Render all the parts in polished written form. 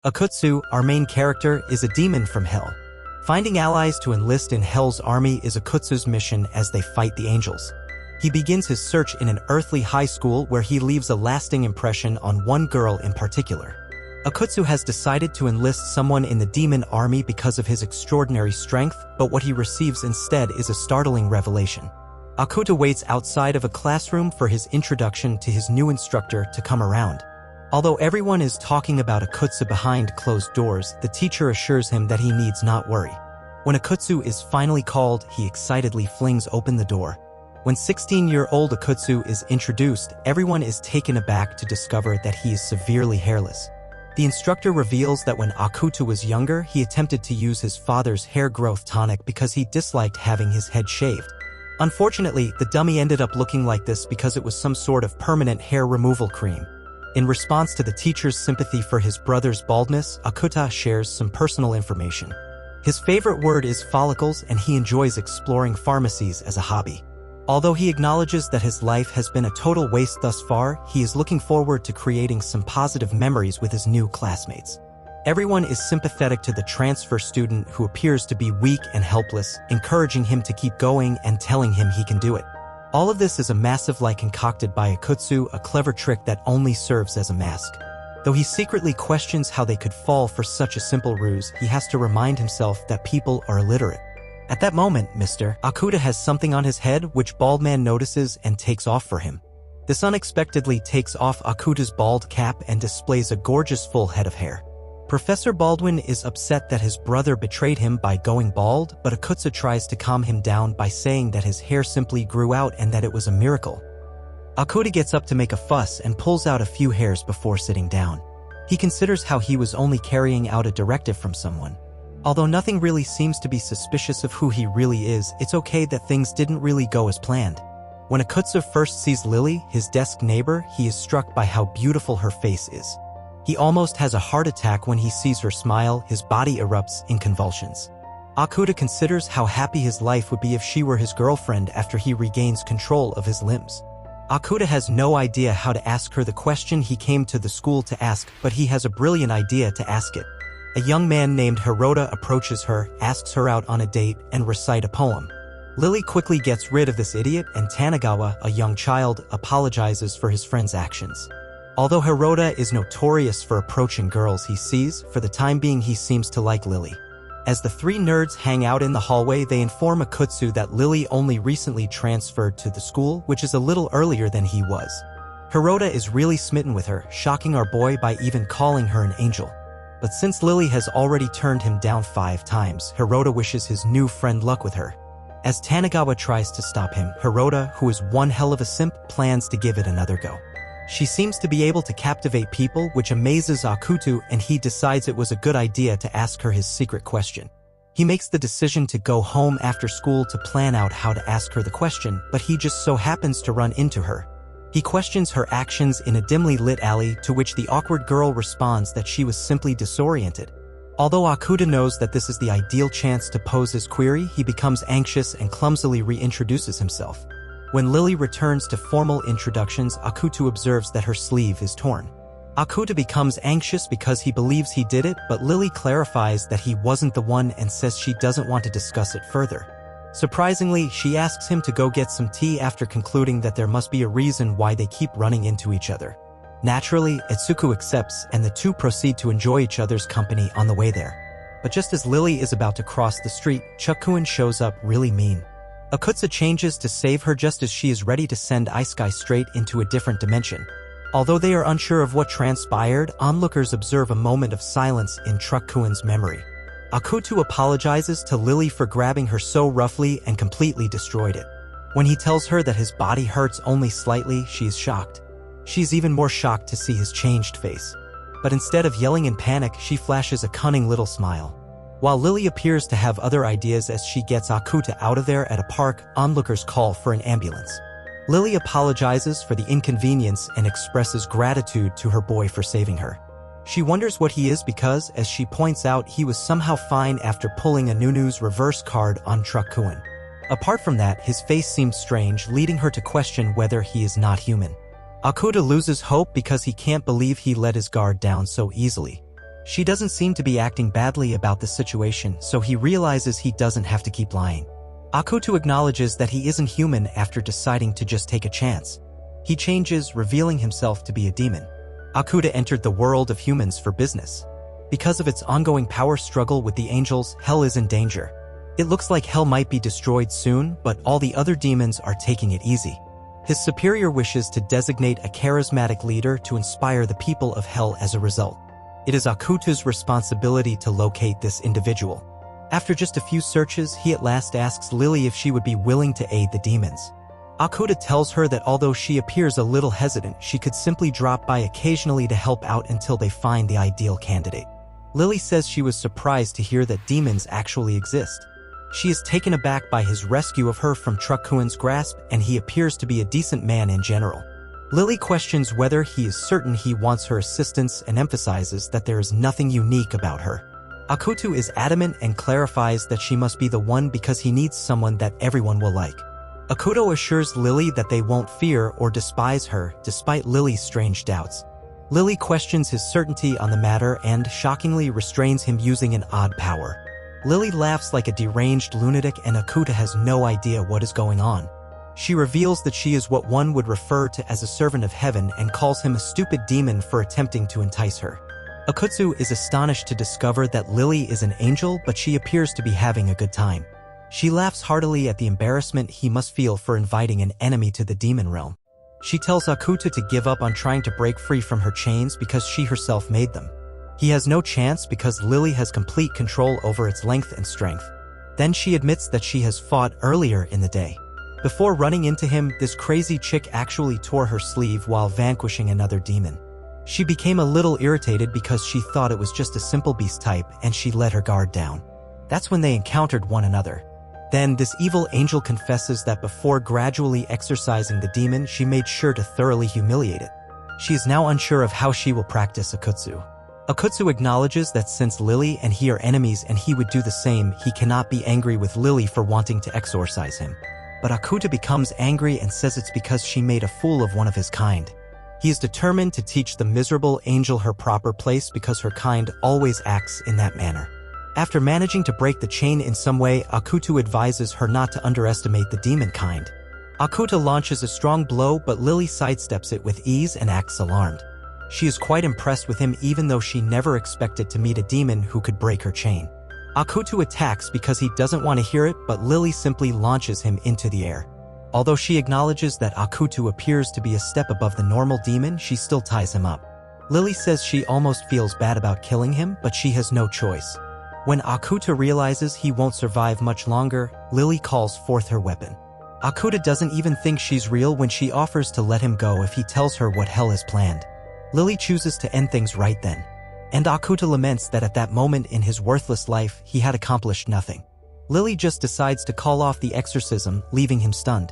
Akutsu, our main character, is a demon from Hell. Finding allies to enlist in Hell's army is Akutsu's mission as they fight the angels. He begins his search in an earthly high school where he leaves a lasting impression on one girl in particular. Akutsu has decided to enlist someone in the demon army because of his extraordinary strength, but what he receives instead is a startling revelation. Akuta waits outside of a classroom for his introduction to his new instructor to come around. Although everyone is talking about Akutsu behind closed doors, the teacher assures him that he needs not worry. When Akutsu is finally called, he excitedly flings open the door. When 16-year-old Akutsu is introduced, everyone is taken aback to discover that he is severely hairless. The instructor reveals that when Akuta was younger, he attempted to use his father's hair growth tonic because he disliked having his head shaved. Unfortunately, the dummy ended up looking like this because it was some sort of permanent hair removal cream. In response to the teacher's sympathy for his brother's baldness, Akuta shares some personal information. His favorite word is follicles, and he enjoys exploring pharmacies as a hobby. Although he acknowledges that his life has been a total waste thus far, he is looking forward to creating some positive memories with his new classmates. Everyone is sympathetic to the transfer student who appears to be weak and helpless, encouraging him to keep going and telling him he can do it. All of this is a massive lie concocted by Akutsu, a clever trick that only serves as a mask. Though he secretly questions how they could fall for such a simple ruse, he has to remind himself that people are illiterate. At that moment, Mr. Akuta has something on his head which Baldman notices and takes off for him. This unexpectedly takes off Akuta's bald cap and displays a gorgeous full head of hair. Professor Baldwin is upset that his brother betrayed him by going bald, but Akutsu tries to calm him down by saying that his hair simply grew out and that it was a miracle. Akuta gets up to make a fuss and pulls out a few hairs before sitting down. He considers how he was only carrying out a directive from someone. Although nothing really seems to be suspicious of who he really is, it's okay that things didn't really go as planned. When Akutsu first sees Lily, his desk neighbor, he is struck by how beautiful her face is. He almost has a heart attack when he sees her smile. His body erupts in convulsions. Akuta considers how happy his life would be if she were his girlfriend after he regains control of his limbs. Akuta has no idea how to ask her the question he came to the school to ask, but he has a brilliant idea to ask it. A young man named Hirota approaches her, asks her out on a date, and recite a poem. Lily quickly gets rid of this idiot, and Tanagawa, a young child, apologizes for his friend's actions. Although Hirota is notorious for approaching girls he sees, for the time being he seems to like Lily. As the three nerds hang out in the hallway, they inform Akutsu that Lily only recently transferred to the school, which is a little earlier than he was. Hirota is really smitten with her, shocking our boy by even calling her an angel. But since Lily has already turned him down 5 times, Hirota wishes his new friend luck with her. As Tanagawa tries to stop him, Hirota, who is one hell of a simp, plans to give it another go. She seems to be able to captivate people, which amazes Akuta, and he decides it was a good idea to ask her his secret question. He makes the decision to go home after school to plan out how to ask her the question, but he just so happens to run into her. He questions her actions in a dimly lit alley, to which the awkward girl responds that she was simply disoriented. Although Akuta knows that this is the ideal chance to pose his query, he becomes anxious and clumsily reintroduces himself. When Lily returns to formal introductions, Akuta observes that her sleeve is torn. Akuta becomes anxious because he believes he did it, but Lily clarifies that he wasn't the one and says she doesn't want to discuss it further. Surprisingly, she asks him to go get some tea after concluding that there must be a reason why they keep running into each other. Naturally, Etsuko accepts, and the two proceed to enjoy each other's company on the way there. But just as Lily is about to cross the street, Chukun shows up really mean. Akutsu changes to save her just as she is ready to send Ice-Sky straight into a different dimension. Although they are unsure of what transpired, onlookers observe a moment of silence in Truck-Kun's memory. Akuta apologizes to Lily for grabbing her so roughly and completely destroyed it. When he tells her that his body hurts only slightly, she is shocked. She's even more shocked to see his changed face. But instead of yelling in panic, she flashes a cunning little smile. While Lily appears to have other ideas as she gets Akuta out of there at a park, onlookers call for an ambulance. Lily apologizes for the inconvenience and expresses gratitude to her boy for saving her. She wonders what he is because, as she points out, he was somehow fine after pulling a Nunu's reverse card on Truck-Kun. Apart from that, his face seems strange, leading her to question whether he is not human. Akuta loses hope because he can't believe he let his guard down so easily. She doesn't seem to be acting badly about the situation, so he realizes he doesn't have to keep lying. Akuto acknowledges that he isn't human after deciding to just take a chance. He changes, revealing himself to be a demon. Akuto entered the world of humans for business. Because of its ongoing power struggle with the angels, Hell is in danger. It looks like Hell might be destroyed soon, but all the other demons are taking it easy. His superior wishes to designate a charismatic leader to inspire the people of Hell as a result. It is Akuto's responsibility to locate this individual. After just a few searches, he at last asks Lily if she would be willing to aid the demons. Akuto tells her that although she appears a little hesitant, she could simply drop by occasionally to help out until they find the ideal candidate. Lily says she was surprised to hear that demons actually exist. She is taken aback by his rescue of her from Trukuin's grasp, and he appears to be a decent man in general. Lily questions whether he is certain he wants her assistance and emphasizes that there is nothing unique about her. Akuto is adamant and clarifies that she must be the one because he needs someone that everyone will like. Akuto assures Lily that they won't fear or despise her, despite Lily's strange doubts. Lily questions his certainty on the matter and, shockingly, restrains him using an odd power. Lily laughs like a deranged lunatic and Akuto has no idea what is going on. She reveals that she is what one would refer to as a servant of heaven and calls him a stupid demon for attempting to entice her. Akutsu is astonished to discover that Lily is an angel, but she appears to be having a good time. She laughs heartily at the embarrassment he must feel for inviting an enemy to the demon realm. She tells Akuto to give up on trying to break free from her chains because she herself made them. He has no chance because Lily has complete control over its length and strength. Then she admits that she has fought earlier in the day. Before running into him, this crazy chick actually tore her sleeve while vanquishing another demon. She became a little irritated because she thought it was just a simple beast type and she let her guard down. That's when they encountered one another. Then this evil angel confesses that before gradually exorcising the demon, she made sure to thoroughly humiliate it. She is now unsure of how she will practice Akutsu. Akutsu acknowledges that since Lily and he are enemies and he would do the same, he cannot be angry with Lily for wanting to exorcise him. But Akuto becomes angry and says it's because she made a fool of one of his kind. He is determined to teach the miserable angel her proper place because her kind always acts in that manner. After managing to break the chain in some way, Akuto advises her not to underestimate the demon kind. Akuto launches a strong blow, but Lily sidesteps it with ease and acts alarmed. She is quite impressed with him even though she never expected to meet a demon who could break her chain. Akuto attacks because he doesn't want to hear it, but Lily simply launches him into the air. Although she acknowledges that Akuto appears to be a step above the normal demon, she still ties him up. Lily says she almost feels bad about killing him, but she has no choice. When Akuto realizes he won't survive much longer, Lily calls forth her weapon. Akuto doesn't even think she's real when she offers to let him go if he tells her what Hell has planned. Lily chooses to end things right then. And Akuto laments that at that moment in his worthless life, he had accomplished nothing. Lily just decides to call off the exorcism, leaving him stunned.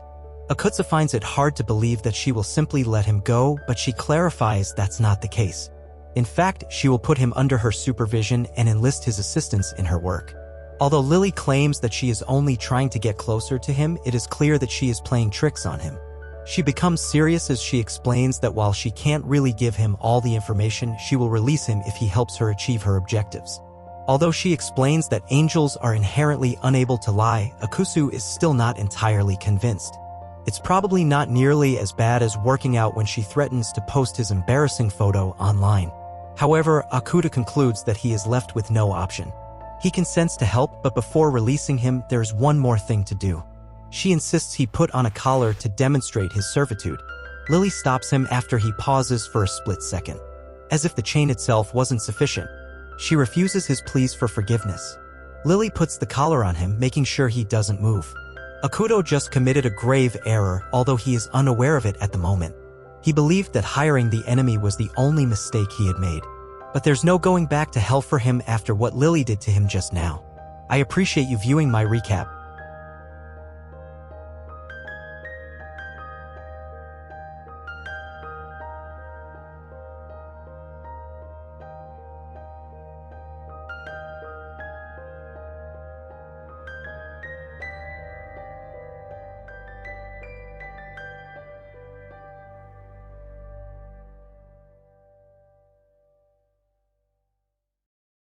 Akutsu finds it hard to believe that she will simply let him go, but she clarifies that's not the case. In fact, she will put him under her supervision and enlist his assistance in her work. Although Lily claims that she is only trying to get closer to him, it is clear that she is playing tricks on him. She becomes serious as she explains that while she can't really give him all the information, she will release him if he helps her achieve her objectives. Although she explains that angels are inherently unable to lie, Akutsu is still not entirely convinced. It's probably not nearly as bad as working out when she threatens to post his embarrassing photo online. However, Akuto concludes that he is left with no option. He consents to help, but before releasing him, there's one more thing to do. She insists he put on a collar to demonstrate his servitude. Lily stops him after he pauses for a split second. As if the chain itself wasn't sufficient, she refuses his pleas for forgiveness. Lily puts the collar on him, making sure he doesn't move. Akuto just committed a grave error, although he is unaware of it at the moment. He believed that hiring the enemy was the only mistake he had made. But there's no going back to Hell for him after what Lily did to him just now. I appreciate you viewing my recap.